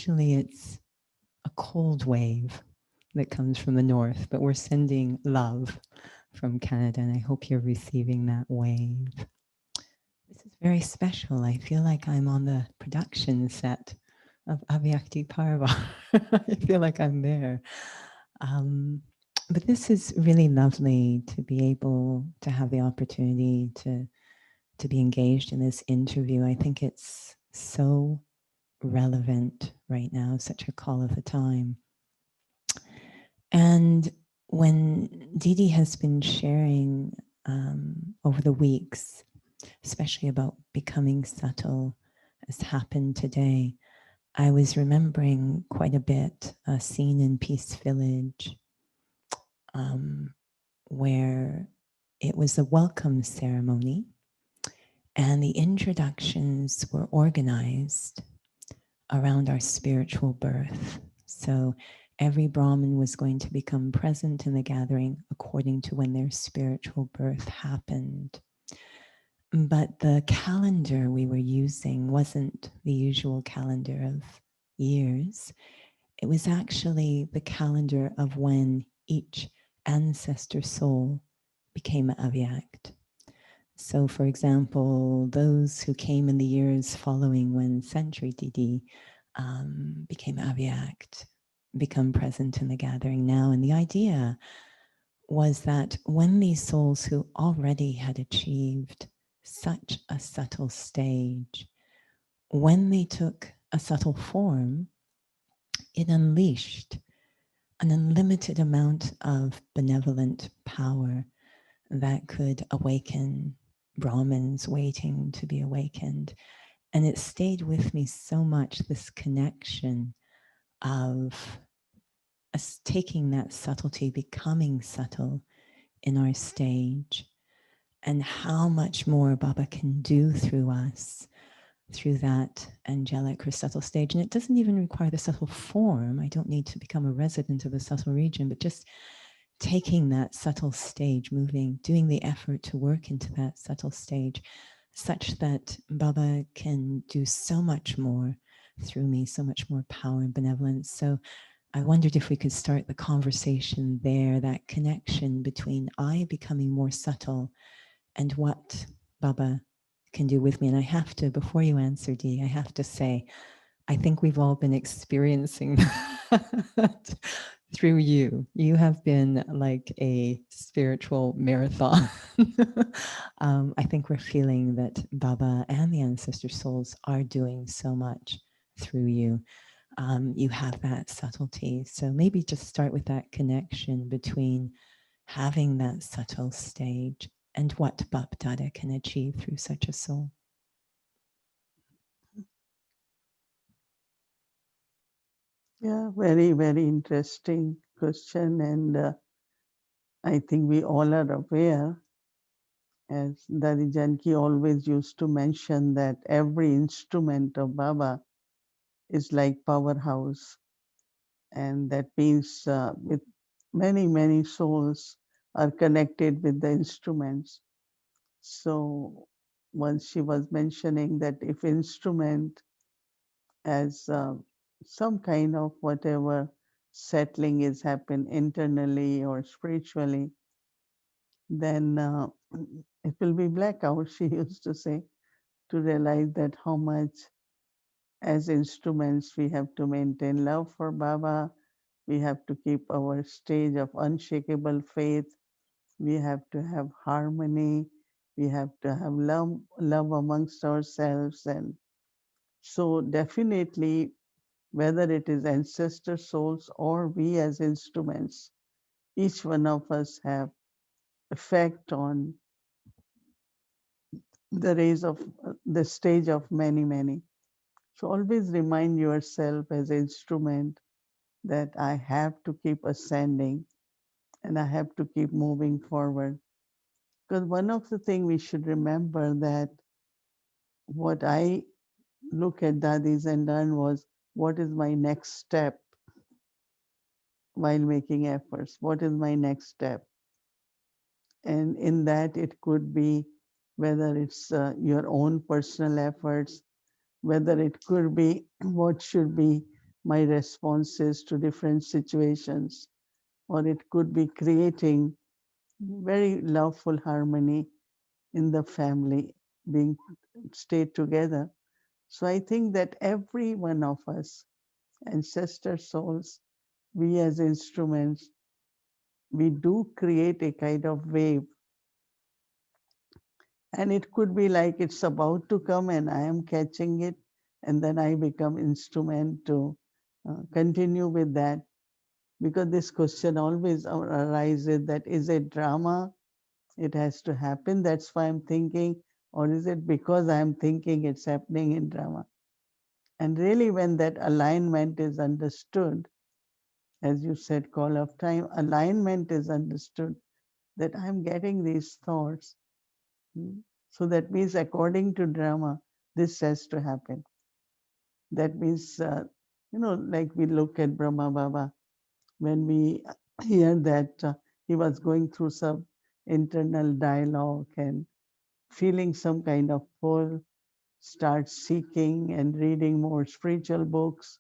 Usually it's a cold wave that comes from the north, but we're sending love from Canada, and I hope you're receiving that wave. This is very special. I feel like I'm on the production set of Avyakti Parva. I feel like I'm there. Um, but this is really lovely to be able to have the opportunity to be engaged in this interview. I think it's so relevant right now, such a call of the time. And when Didi has been sharing over the weeks, especially about becoming subtle, as happened today, I was remembering quite a bit a scene in Peace Village where it was a welcome ceremony and the introductions were organized around our spiritual birth. So every Brahmin was going to become present in the gathering according to when their spiritual birth happened. But the calendar we were using wasn't the usual calendar of years. It was actually the calendar of when each ancestor soul became Avyakt. So, for example, those who came in the years following when Century Didi became Avyakt, become present in the gathering now. And the idea was that when these souls who already had achieved such a subtle stage, when they took a subtle form, it unleashed an unlimited amount of benevolent power that could awaken Brahmins waiting to be awakened. And it stayed with me so much, this connection of us taking that subtlety, becoming subtle in our stage, and how much more Baba can do through us through that angelic or subtle stage. And it doesn't even require the subtle form. I don't need to become a resident of the subtle region, but just taking that subtle stage, moving, doing the effort to work into that subtle stage, such that Baba can do so much more through me, so much more power and benevolence. So I wondered if we could start the conversation there, that connection between I becoming more subtle and what Baba can do with me. And I have to, before you answer, Dee, I have to say, I think we've all been experiencing that through you. You have been like a spiritual marathon. I think we're feeling that Baba and the ancestor souls are doing so much through you. You have that subtlety. So maybe just start with that connection between having that subtle stage and what Bap Dada can achieve through such a soul. Yeah, very, very interesting question. And I think we all are aware, as Dadi Janki always used to mention, that every instrument of Baba is like powerhouse. And that means with many, many souls are connected with the instruments. So once she was mentioning that if instrument as some kind of whatever settling is happen internally or spiritually, then it will be blackout, she used to say, to realize that how much as instruments we have to maintain love for Baba, we have to keep our stage of unshakable faith, we have to have harmony, we have to have love amongst ourselves. And so definitely, whether it is ancestor souls or we as instruments, each one of us have effect on the rays of the stage of many, many. So always remind yourself as instrument that I have to keep ascending and I have to keep moving forward. Because one of the things we should remember that what I look at Dadis and learn was what is my next step while making efforts? What is my next step? And in that, it could be whether it's your own personal efforts, whether it could be what should be my responses to different situations, or it could be creating very loveful harmony in the family, being stay together. So I think that every one of us, ancestor souls, we as instruments, we do create a kind of wave, and it could be like it's about to come and I am catching it, and then I become instrument to continue with that. Because this question always arises, that is a drama, it has to happen, that's why I'm thinking, or is it because I'm thinking it's happening in drama? And really, when that alignment is understood, as you said, call of time, alignment is understood, that I'm getting these thoughts. Hmm. So that means, according to drama, this has to happen. That means, like we look at Brahma Baba, when we hear that he was going through some internal dialogue and feeling some kind of pull, start seeking and reading more spiritual books.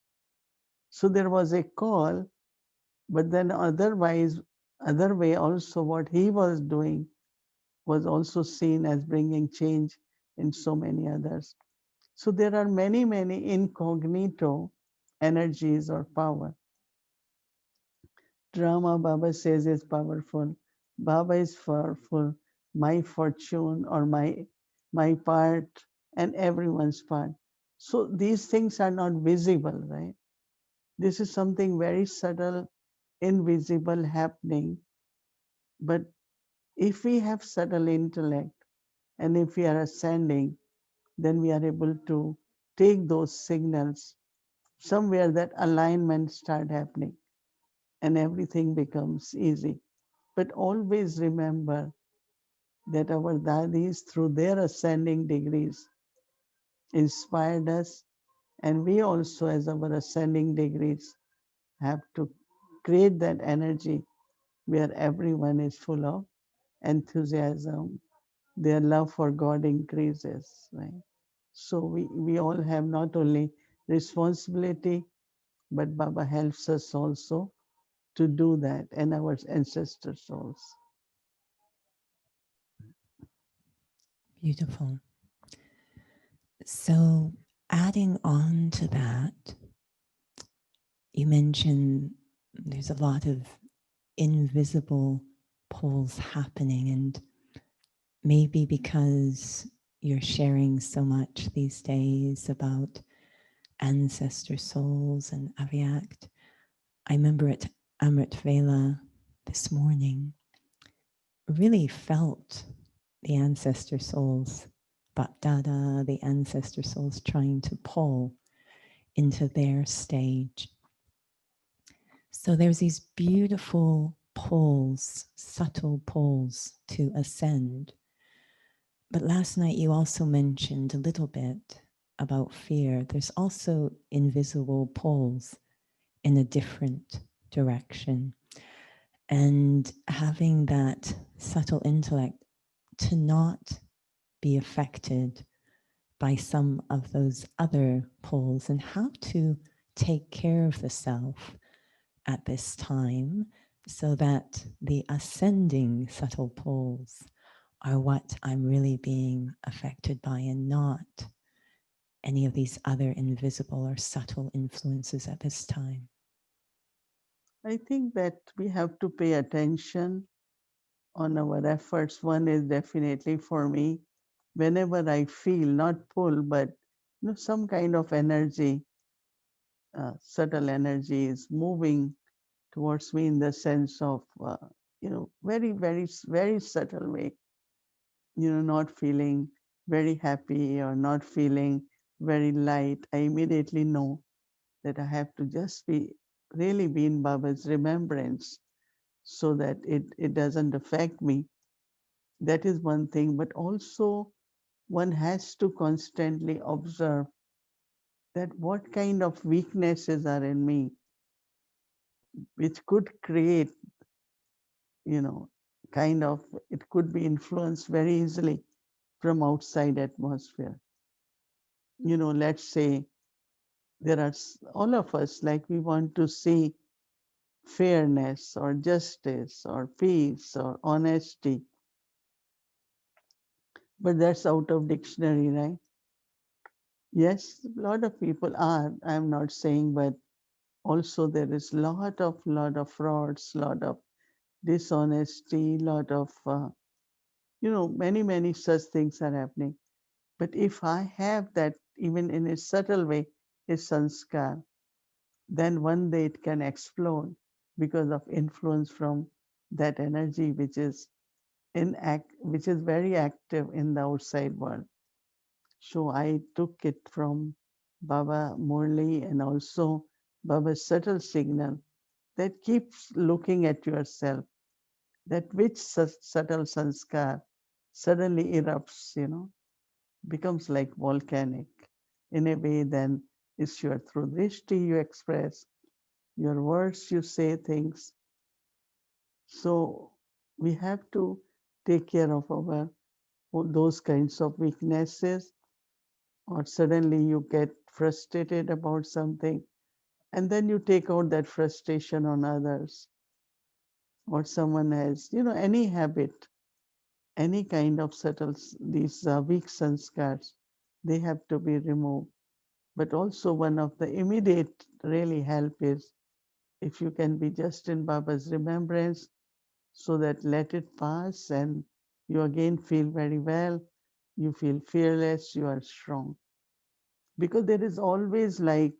So there was a call, but then other way also, what he was doing was also seen as bringing change in so many others. So there are many, many incognito energies or power. Drama, Baba says, is powerful. Baba is powerful. My fortune, or my part, and everyone's part. So these things are not visible, right? This is something very subtle, invisible happening. But if we have subtle intellect, and if we are ascending, then we are able to take those signals somewhere, that alignment start happening, and everything becomes easy. But always remember that our dadis, through their ascending degrees, inspired us, and we also, as our ascending degrees, have to create that energy where everyone is full of enthusiasm, their love for God increases, right? So we all have not only responsibility, but Baba helps us also to do that, and our ancestor souls. Beautiful. So, adding on to that, you mentioned there's a lot of invisible pulls happening, and maybe because you're sharing so much these days about ancestor souls and Avyakt. I remember at Amrit Vela this morning, really felt the ancestor souls, Bapdada, the ancestor souls trying to pull into their stage. So there's these beautiful pulls, subtle pulls to ascend. But last night you also mentioned a little bit about fear. There's also invisible pulls in a different direction. And having that subtle intellect to not be affected by some of those other poles, and how to take care of the self at this time so that the ascending subtle poles are what I'm really being affected by, and not any of these other invisible or subtle influences at this time. I think that we have to pay attention on our efforts. One is definitely for me, whenever I feel not pull, but some kind of energy, subtle energy is moving towards me in the sense of, very, very, very subtle way, not feeling very happy or not feeling very light, I immediately know that I have to just really be in Baba's remembrance, so that it doesn't affect me. That is one thing. But also, one has to constantly observe that what kind of weaknesses are in me, which could create, you know, kind of, it could be influenced very easily from outside atmosphere. Let's say There are all of us, like we want to see fairness or justice or peace or honesty, but that's out of dictionary, right? Yes, a lot of people are. I'm not saying, but also there is lot of frauds, lot of dishonesty, lot of many such things are happening. But if I have that, even in a subtle way, a sanskar, then one day it can explode because of influence from that energy which is very active in the outside world. So I took it from Baba Murli and also Baba's subtle signal that keeps looking at yourself, that which subtle sanskar suddenly erupts, becomes like volcanic in a way. Then it's your through drishti you express, your words you say things. So we have to take care of our those kinds of weaknesses, or suddenly you get frustrated about something and then you take out that frustration on others, or someone has any habit, any kind of subtle these weak sanskars, they have to be removed. But also one of the immediate really help is if you can be just in Baba's remembrance, so that let it pass and you again feel very well, you feel fearless, you are strong. Because there is always like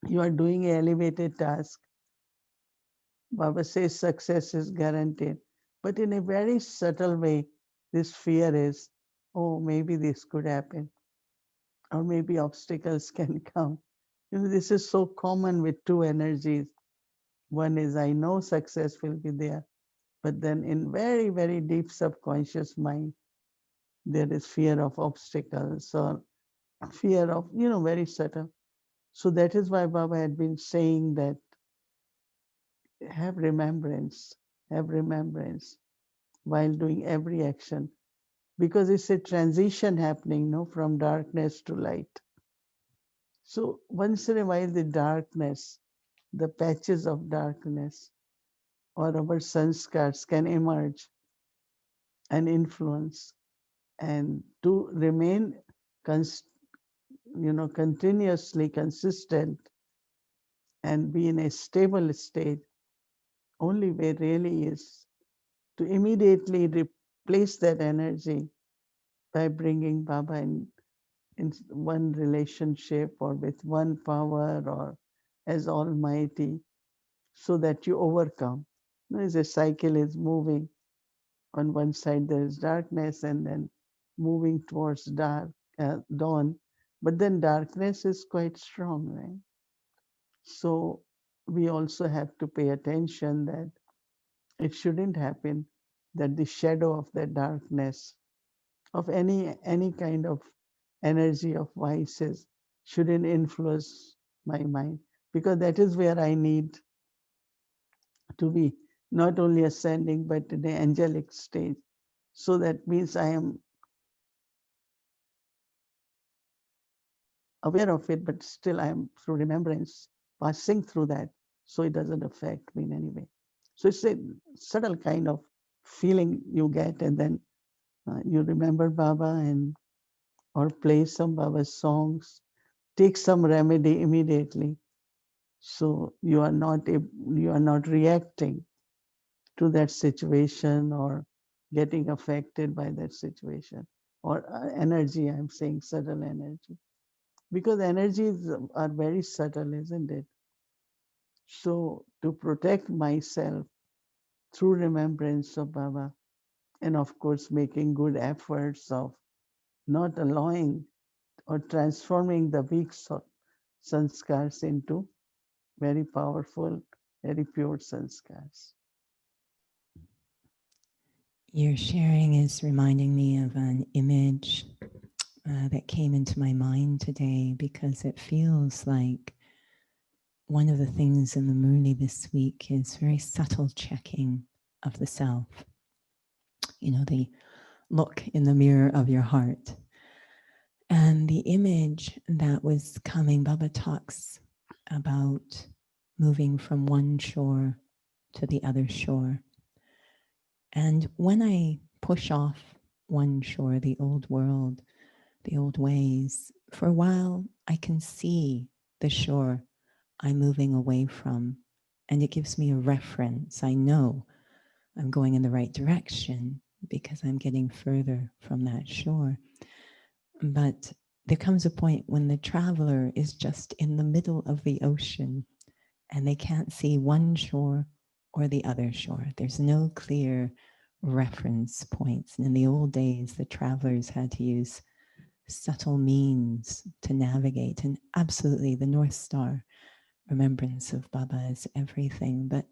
you are doing an elevated task. Baba says success is guaranteed. But in a very subtle way, this fear is, oh, maybe this could happen, or maybe obstacles can come. This is so common with two energies. One is, I know success will be there, but then in very deep subconscious mind, there is fear of obstacles or fear of, very subtle. So that is why Baba had been saying that have remembrance, have remembrance while doing every action, because it's a transition happening, no, from darkness to light. So once in a while, the darkness, the patches of darkness, or our sanskars can emerge and influence, and to remain, cons- continuously consistent and be in a stable state. Only way really is to immediately replace that energy by bringing Baba in one relationship or with one power or as Almighty, so that you overcome. As a cycle is moving, on one side there is darkness and then moving towards dawn, but then darkness is quite strong, right? So we also have to pay attention that it shouldn't happen that the shadow of that darkness of any kind of energy of vices shouldn't influence my mind, because that is where I need to be, not only ascending but in the angelic stage. So that means I am aware of it, but still I am through remembrance passing through that, so it doesn't affect me in any way. So it's a subtle kind of feeling you get, and then you remember Baba and or play some Baba songs, take some remedy immediately, so you are not reacting to that situation or getting affected by that situation or energy. I'm saying subtle energy, because energies are very subtle, isn't it? So to protect myself through remembrance of Baba, and of course making good efforts of not allowing or transforming the weak sanskars into very powerful, very pure sanskars. Your sharing is reminding me of an image that came into my mind today, because it feels like one of the things in the Murli this week is very subtle checking of the self. The look in the mirror of your heart. And the image that was coming, Baba talks about moving from one shore to the other shore. And when I push off one shore, the old world, the old ways, for a while I can see the shore I'm moving away from, and it gives me a reference. I know I'm going in the right direction because I'm getting further from that shore. But there comes a point when the traveler is just in the middle of the ocean and they can't see one shore or the other shore. There's no clear reference points. And in the old days, the travelers had to use subtle means to navigate. And absolutely, the North Star, remembrance of Baba, is everything. But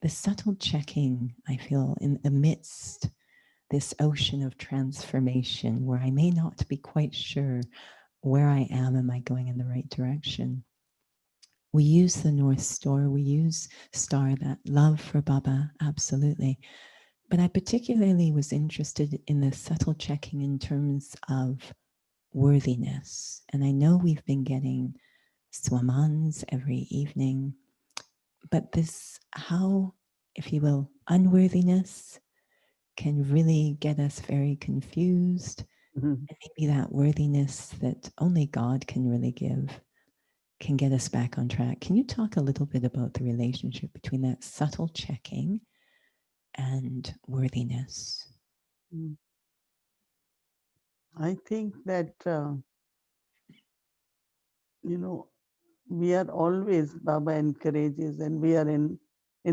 the subtle checking, I feel, in amidst this ocean of transformation where I may not be quite sure where I am I going in the right direction? We use the North Star, we use Star, that love for Baba, absolutely. But I particularly was interested in the subtle checking in terms of worthiness. And I know we've been getting swamans every evening, but this, how, if you will, unworthiness can really get us very confused. Mhm. And maybe that worthiness that only God can really give can get us back on track. Can you talk a little bit about the relationship between that subtle checking and worthiness? Mm. I think that, you know, we are always, Baba encourages, and we are in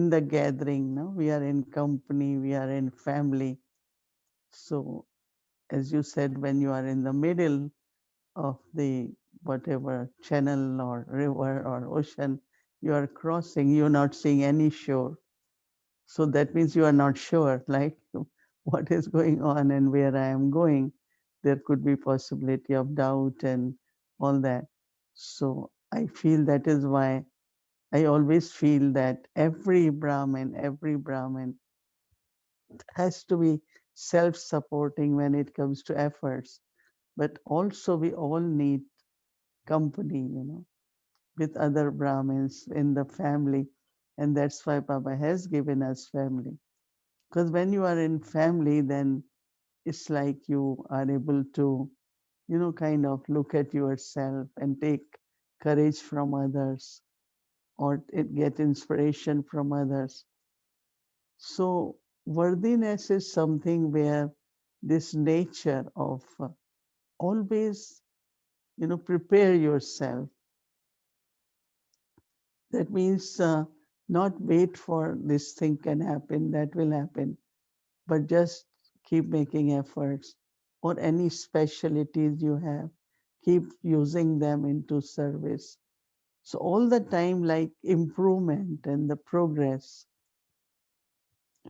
the gathering, no? We are in company, we are in family. So, as you said, when you are in the middle of the whatever channel or river or ocean you are crossing, you're not seeing any shore. So that means you are not sure, like what is going on and where I am going. There could be possibility of doubt and all that. So I feel that is why I always feel that every Brahmin has to be self-supporting when it comes to efforts. But also we all need company, with other Brahmins in the family. And that's why Baba has given us family. Because when you are in family, then it's like you are able to, kind of look at yourself and take courage from others or get inspiration from others. So, worthiness is something where this nature of always, prepare yourself. That means not wait for this thing can happen, that will happen, but just keep making efforts, or any specialties you have, keep using them into service. So all the time, like improvement and the progress,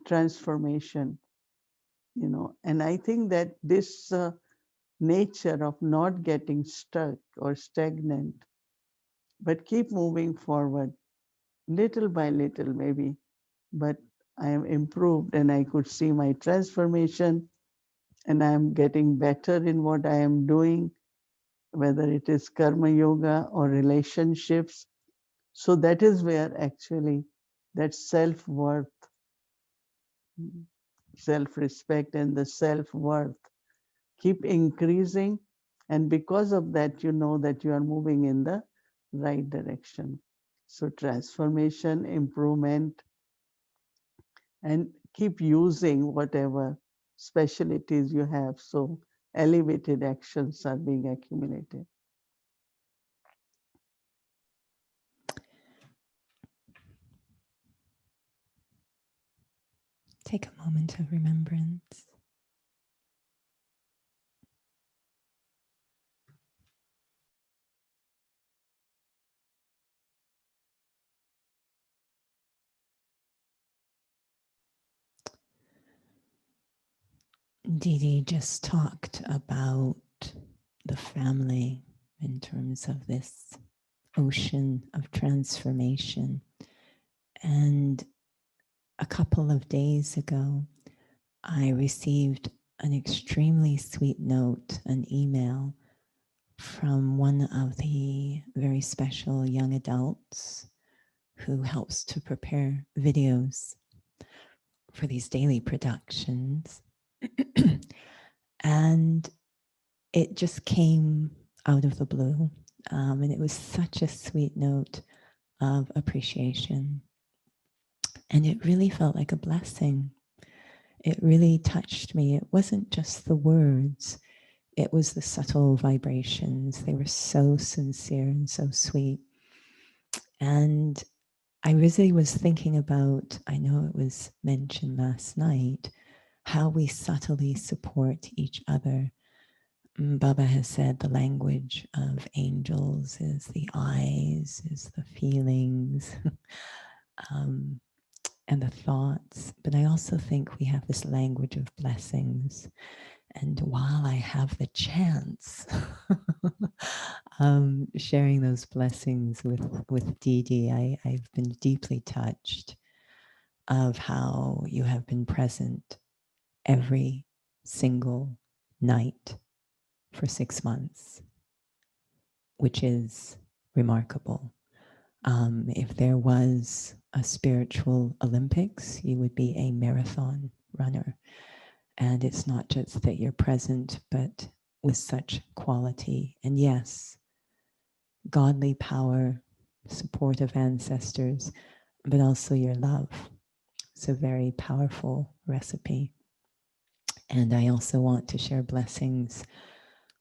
transformation, and I think that this nature of not getting stuck or stagnant, but keep moving forward little by little, maybe, but I am improved and I could see my transformation and I am getting better in what I am doing, whether it is karma yoga or relationships. So that is where actually that self worth, self respect, and the self worth keep increasing. And because of that, you know that you are moving in the right direction. So transformation, improvement, and keep using whatever specialties you have. So elevated actions are being accumulated. Take a moment of remembrance. Didi just talked about the family in terms of this ocean of transformation. And a couple of days ago, I received an extremely sweet note, an email from one of the very special young adults who helps to prepare videos for these daily productions. And it just came out of the blue. And it was such a sweet note of appreciation. And it really felt like a blessing. It really touched me. It wasn't just the words, it was the subtle vibrations. They were so sincere and so sweet. And I really was thinking about, I know it was mentioned last night, how we subtly support each other. Baba has said the language of angels is the eyes, is the feelings, um, and the thoughts. But I also think we have this language of blessings. And while I have the chance, sharing those blessings with Didi, I've been deeply touched of how you have been present every single night for 6 months, which is remarkable. If there was a spiritual Olympics, you would be a marathon runner. And it's not just that you're present, but with such quality. And yes, godly power, support of ancestors, but also your love. It's a very powerful recipe. And I also want to share blessings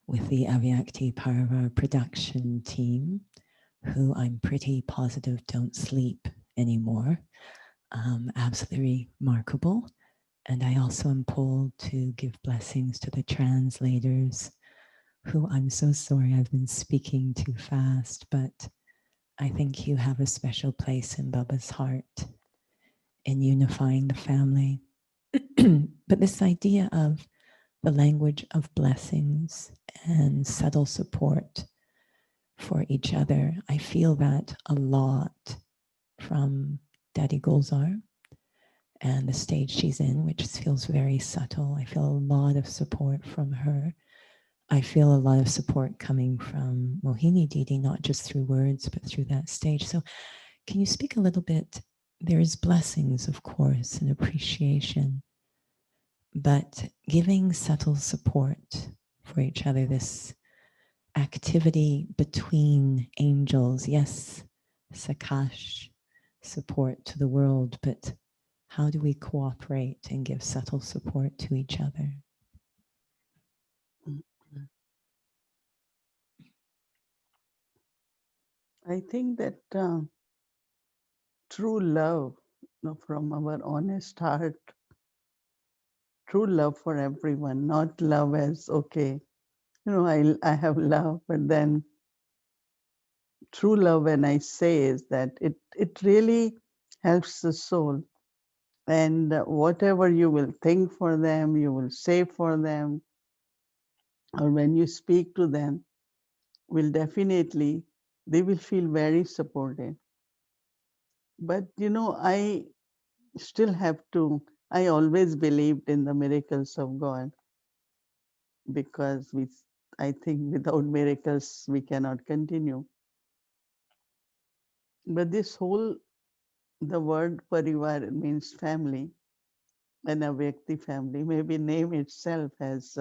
with the Avyakti Parva production team, who I'm pretty positive don't sleep anymore. Absolutely remarkable. And I also am pulled to give blessings to the translators, who I'm so sorry I've been speaking too fast, but I think you have a special place in Baba's heart in unifying the family. But this idea of the language of blessings and subtle support for each other, I feel that a lot from Daddy Gulzar and the stage she's in, which feels very subtle. I feel a lot of support from her. I feel a lot of support coming from Mohini Didi, not just through words, but through that stage. So can you speak a little bit? There is blessings, of course, and appreciation, but giving subtle support for each other, this activity between angels, yes, Sakash, support to the world, but how do we cooperate and give subtle support to each other? I think that true love, from our honest heart, true love for everyone, not love as, okay, I have love, but then true love, when I say, is that it really helps the soul. And whatever you will think for them, you will say for them, or when you speak to them, will definitely, they will feel very supported. But I still have to, I always believed in the miracles of God, because I think without miracles we cannot continue. But this whole, the word parivar means family, and a Vyakti family. Maybe name itself has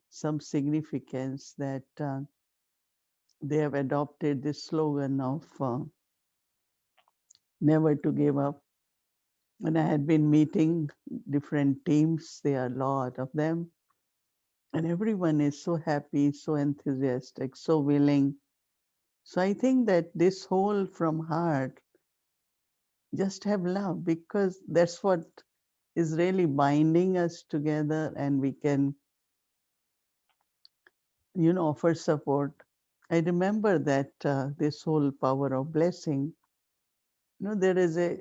some significance, that they have adopted this slogan of never to give up. And I had been meeting different teams, there are a lot of them, and everyone is so happy, so enthusiastic, so willing. So I think that this whole from heart, just have love, because that's what is really binding us together, and we can, offer support. I remember that this whole power of blessing, there is a,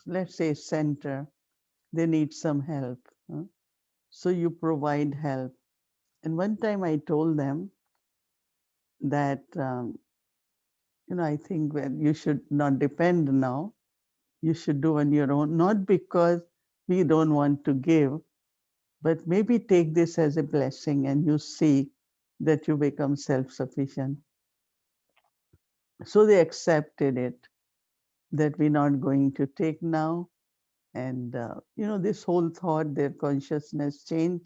let's say, center, they need some help. So you provide help. And one time I told them that, I think that you should not depend now. You should do on your own, not because we don't want to give, but maybe take this as a blessing, and you see that you become self-sufficient. So they accepted it, that we're not going to take now. And, this whole thought, their consciousness changed.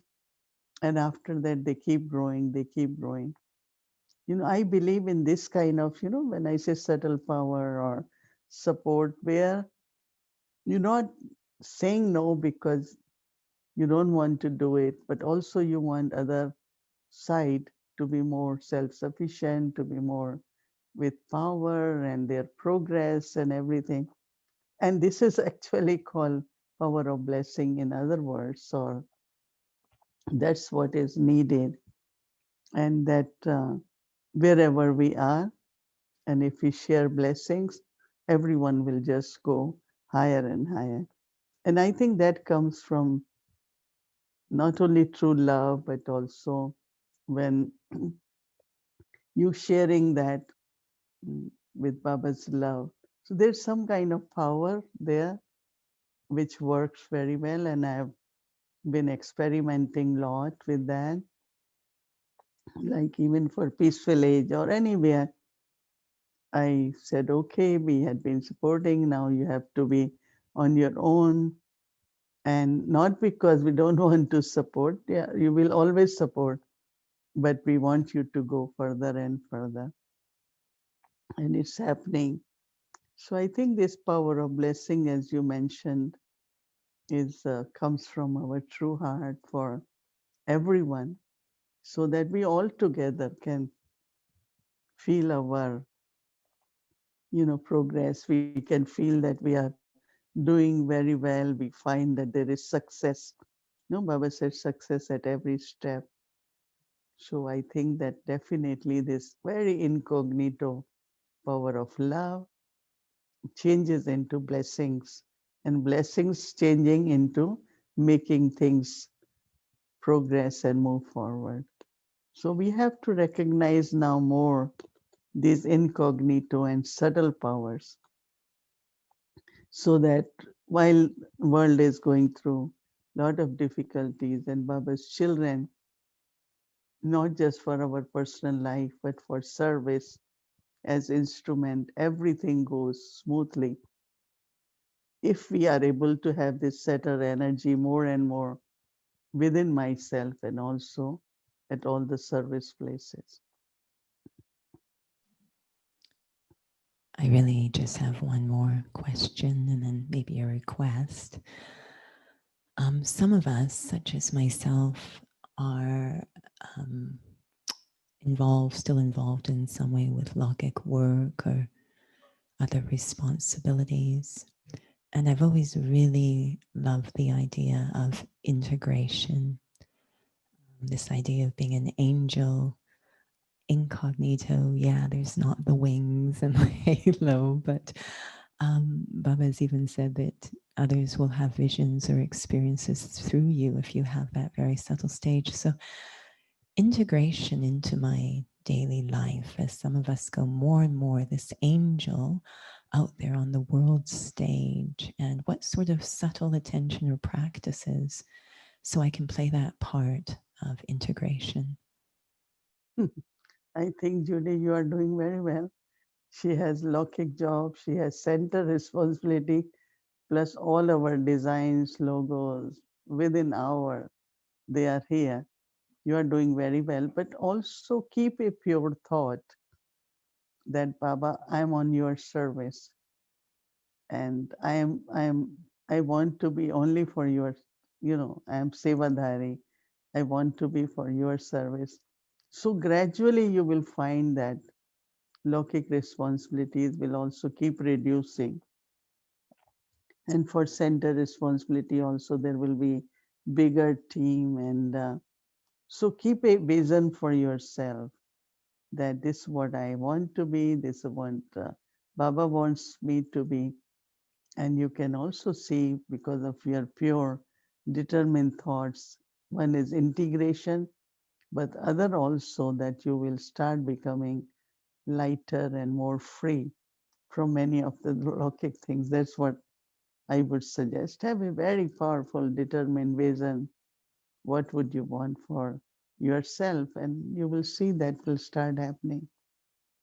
And after that, they keep growing, they keep growing. I believe in this kind of, when I say subtle power or support, where you're not saying no because you don't want to do it, but also you want other side to be more self-sufficient, to be more with power and their progress and everything. And this is actually called power of blessing, in other words, or that's what is needed. And that wherever we are, and if we share blessings, everyone will just go higher and higher. And I think that comes from not only true love, but also when you sharing that mm, with Baba's love. So there's some kind of power there which works very well, and I've been experimenting a lot with that, like even for Peaceful Age or anywhere. I said, okay, we had been supporting, now you have to be on your own. And not because we don't want to support, yeah, you will always support, but we want you to go further and further. And it's happening. So I think this power of blessing, as you mentioned, is comes from our true heart for everyone, so that we all together can feel our progress. We can feel that we are doing very well. We find that there is success. Baba said success at every step. So I think that definitely this very incognito power of love changes into blessings, and blessings changing into making things progress and move forward. So we have to recognize now more these incognito and subtle powers, so that while world is going through a lot of difficulties, and Baba's children, not just for our personal life but for service as instrument, everything goes smoothly if we are able to have this setter energy more and more within myself and also at all the service places. I really just have one more question and then maybe a request. Some of us, such as myself, are um, still involved in some way with logic work or other responsibilities. And I've always really loved the idea of integration, this idea of being an angel incognito. Yeah, there's not the wings and the halo, but Baba's even said that others will have visions or experiences through you if you have that very subtle stage. So integration into my daily life, as some of us go more and more this angel out there on the world stage, and what sort of subtle attention or practices so I can play that part of integration. I think, Judy, you are doing very well. She has Lokik job, she has center responsibility, plus all our designs, logos within hour, they are here. You are doing very well, but also keep a pure thought that Baba, I'm on your service, and I want to be only for your, I am Sevadhari. I want to be for your service. So gradually you will find that Lokik responsibilities will also keep reducing. And for center responsibility also, there will be bigger team. And so keep a vision for yourself, that this is what I want to be, this is what Baba wants me to be. And you can also see, because of your pure, determined thoughts, one is integration, but other also that you will start becoming lighter and more free from many of the lockic things. That's what I would suggest. Have a very powerful, determined vision. What would you want for yourself, and you will see that will start happening.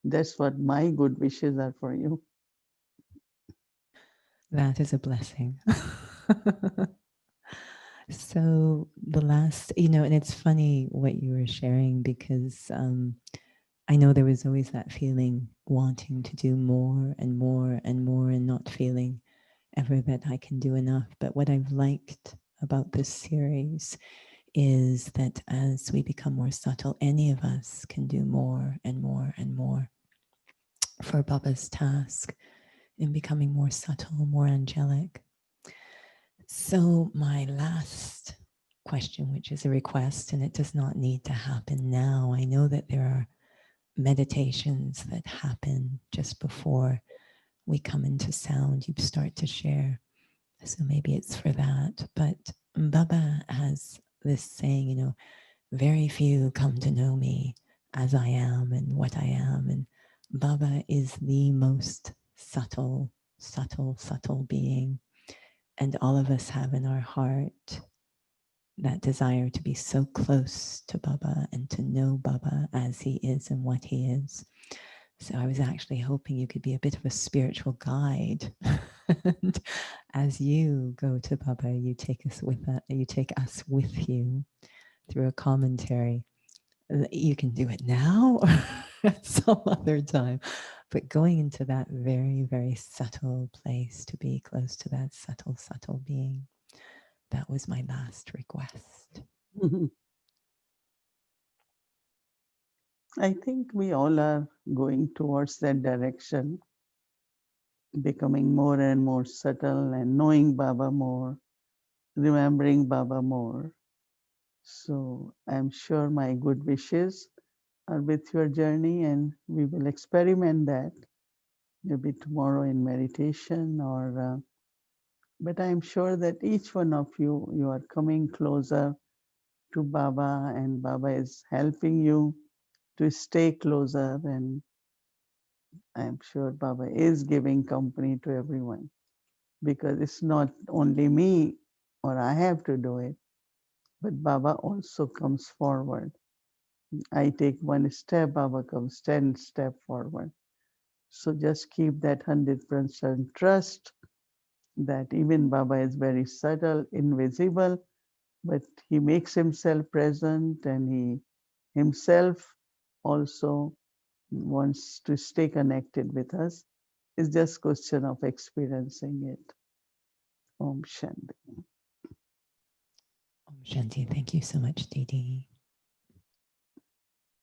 That's what my good wishes are for you. That is a blessing. So the last, and it's funny what you were sharing because I know there was always that feeling wanting to do more and more and more and not feeling ever that I can do enough. But what I've liked about this series is that as we become more subtle, any of us can do more and more and more for Baba's task in becoming more subtle, more angelic. So, my last question, which is a request, and it does not need to happen now. I know that there are meditations that happen just before we come into sound. You start to share. So maybe it's for that. But Baba has this saying, very few come to know me as I am and what I am. And Baba is the most subtle, subtle, subtle being. And all of us have in our heart that desire to be so close to Baba and to know Baba as he is and what he is. So I was actually hoping you could be a bit of a spiritual guide. And as you go to Baba, you take us with you through a commentary. You can do it now or at some other time. But going into that very, very subtle place to be close to that subtle, subtle being, that was my last request. I think we all are going towards that direction, becoming more and more subtle and knowing Baba more, remembering Baba more. So I'm sure my good wishes are with your journey, and we will experiment that maybe tomorrow in meditation but I'm sure that each one of you are coming closer to Baba, and Baba is helping you to stay closer, and I'm sure Baba is giving company to everyone, because it's not only me or I have to do it, but Baba also comes forward. I take one step, Baba comes 10 steps forward. So just keep that 100% trust that even Baba is very subtle, invisible, but he makes himself present, and he himself also wants to stay connected with us. It's just question of experiencing it. Om Shanti. Om Shanti. Thank you so much, Didi.